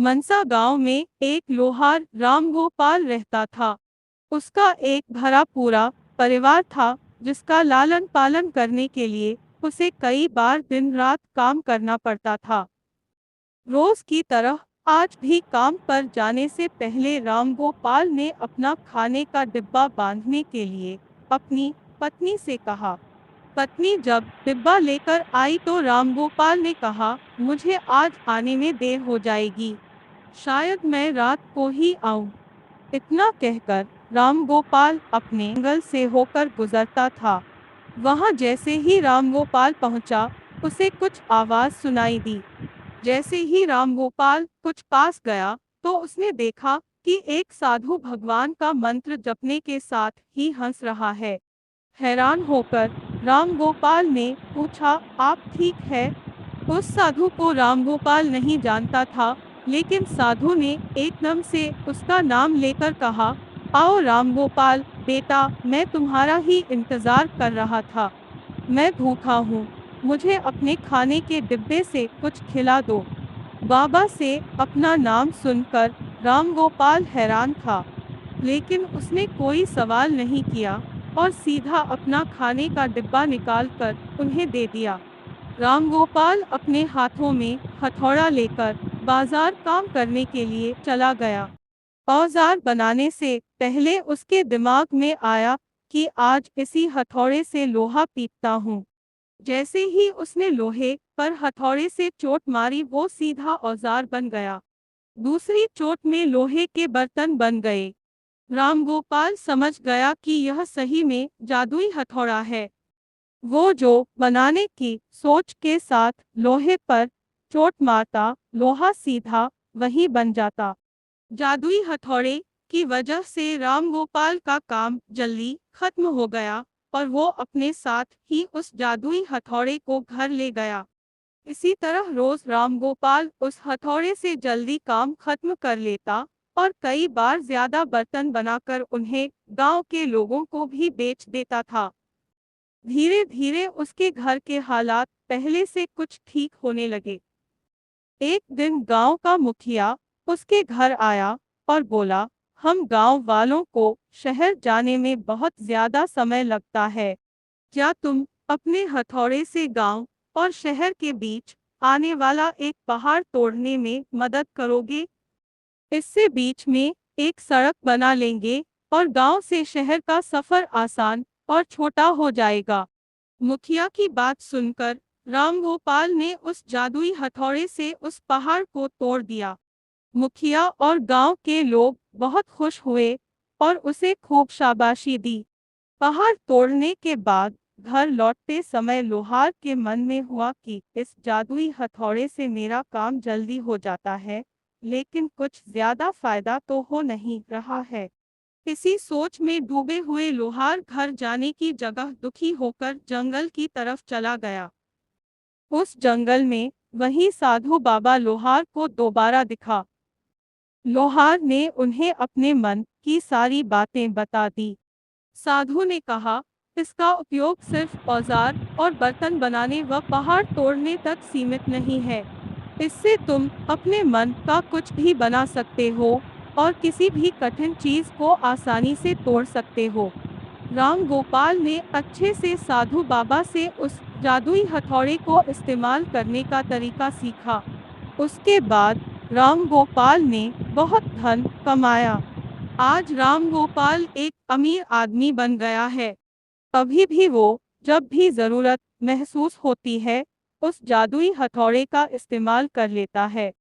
मनसा गांव में एक लोहार रामगोपाल रहता था। उसका एक भरा पूरा परिवार था, जिसका लालन पालन करने के लिए उसे कई बार दिन रात काम करना पड़ता था। रोज की तरह आज भी काम पर जाने से पहले रामगोपाल ने अपना खाने का डिब्बा बांधने के लिए अपनी पत्नी से कहा। पत्नी जब डिब्बा लेकर आई तो रामगोपाल ने कहा, मुझे आज आने में देर हो जाएगी, शायद मैं रात को ही आऊं। इतना कहकर रामगोपाल अपने जंगल से होकर गुजरता था। वहां जैसे ही रामगोपाल पहुंचा, उसे कुछ आवाज सुनाई दी। जैसे ही रामगोपाल कुछ पास गया तो उसने देखा कि एक साधु भगवान का मंत्र जपने के साथ ही हंस रहा है। हैरान होकर रामगोपाल ने पूछा, आप ठीक है? उस साधु को रामगोपाल नहीं जानता था, लेकिन साधु ने एकदम से उसका नाम लेकर कहा, आओ रामगोपाल बेटा, मैं तुम्हारा ही इंतजार कर रहा था। मैं भूखा हूँ, मुझे अपने खाने के डिब्बे से कुछ खिला दो। बाबा से अपना नाम सुनकर रामगोपाल हैरान था, लेकिन उसने कोई सवाल नहीं किया और सीधा अपना खाने का डिब्बा निकालकर उन्हें दे दिया। रामगोपाल अपने हाथों में हथौड़ा लेकर बाजार काम करने के लिए चला गया। औजार बनाने से पहले उसके दिमाग में आया कि आज इसी हथौड़े से लोहा पीटता हूँ। जैसे ही उसने लोहे पर हथौड़े से चोट मारी, वो सीधा औजार बन गया। दूसरी चोट में लोहे के बर्तन बन गए। रामगोपाल समझ गया कि यह सही में जादुई हथौड़ा है। वो जो बनाने की सोच के साथ लोहे पर चोट मारता, लोहा सीधा वही बन जाता। जादुई हथौड़े की वजह से रामगोपाल का काम जल्दी खत्म हो गया और वो अपने साथ ही उस जादुई हथौड़े को घर ले गया। इसी तरह रोज रामगोपाल उस हथौड़े से जल्दी काम खत्म कर लेता और कई बार ज्यादा बर्तन बनाकर उन्हें गांव के लोगों को भी बेच देता था। धीरे धीरे उसके घर के हालात पहले से कुछ ठीक होने लगे। एक दिन गांव का मुखिया उसके घर आया और बोला, हम गांव वालों को शहर जाने में बहुत ज्यादा समय लगता है। क्या तुम अपने हथौड़े से गांव और शहर के बीच आने वाला एक पहाड़ तोड़ने में मदद करोगे? इससे बीच में एक सड़क बना लेंगे और गांव से शहर का सफर आसान और छोटा हो जाएगा। मुखिया की बात सुनकर रामगोपाल ने उस जादुई हथौड़े से उस पहाड़ को तोड़ दिया। मुखिया और गांव के लोग बहुत खुश हुए और उसे खूब शाबाशी दी। पहाड़ तोड़ने के बाद घर लौटते समय लोहार के मन में हुआ कि इस जादुई हथौड़े से मेरा काम जल्दी हो जाता है, लेकिन कुछ ज्यादा फायदा तो हो नहीं रहा है। इसी सोच में डूबे हुए लोहार घर जाने की जगह दुखी होकर जंगल की तरफ चला गया। उस जंगल में वही साधु बाबा लोहार को दोबारा दिखा। लोहार ने उन्हें अपने मन की सारी बातें बता दी। साधु ने कहा, इसका उपयोग सिर्फ औजार और बर्तन बनाने व पहाड़ तोड़ने तक सीमित नहीं है। इससे तुम अपने मन का कुछ भी बना सकते हो और किसी भी कठिन चीज को आसानी से तोड़ सकते हो। रामगोपाल ने अच्छे से साधु बाबा से उस जादुई हथौड़े को इस्तेमाल करने का तरीका सीखा। उसके बाद रामगोपाल ने बहुत धन कमाया। आज रामगोपाल एक अमीर आदमी बन गया है। अभी भी वो जब भी जरूरत महसूस होती है, उस जादुई हथौड़े का इस्तेमाल कर लेता है।